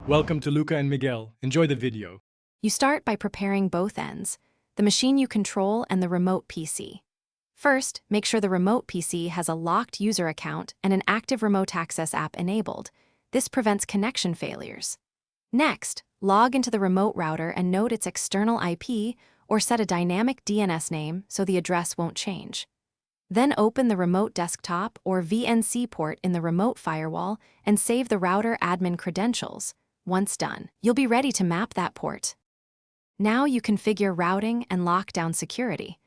Welcome to Luca and Miguel. Enjoy the video. You start by preparing both ends, the machine you control and the remote PC. First, make sure the remote PC has a locked user account and an active remote access app enabled. This prevents connection failures. Next, log into the remote router and note its external IP or set a dynamic DNS name so the address won't change. Then open the remote desktop or VNC port in the remote firewall and save the router admin credentials. Once done, you'll be ready to map that port. Now you configure routing and lockdown security.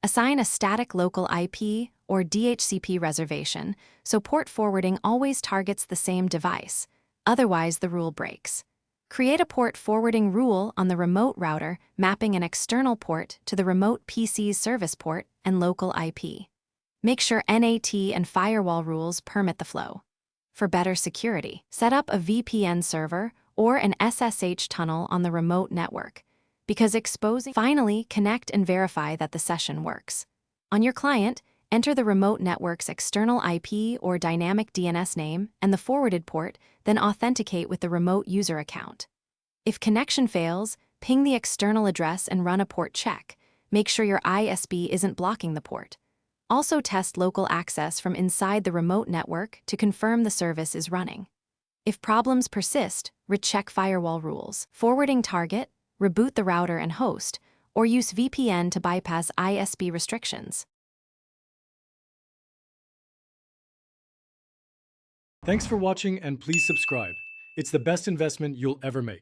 Assign a static local IP or DHCP reservation so port forwarding always targets the same device. Otherwise, the rule breaks. Create a port forwarding rule on the remote router, mapping an external port to the remote PC's service port and local IP. Make sure NAT and firewall rules permit the flow. For better security, set up a VPN server or an SSH tunnel on the remote network, because exposing. Finally, connect and verify that the session works. On your client, enter the remote network's external IP or dynamic DNS name and the forwarded port, then authenticate with the remote user account. If connection fails, ping the external address and run a port check. Make sure your ISP isn't blocking the port. Also test local access from inside the remote network to confirm the service is running. If problems persist, recheck firewall rules, forwarding target, reboot the router and host, or use VPN to bypass ISP restrictions. Thanks for watching and please subscribe. It's the best investment you'll ever make.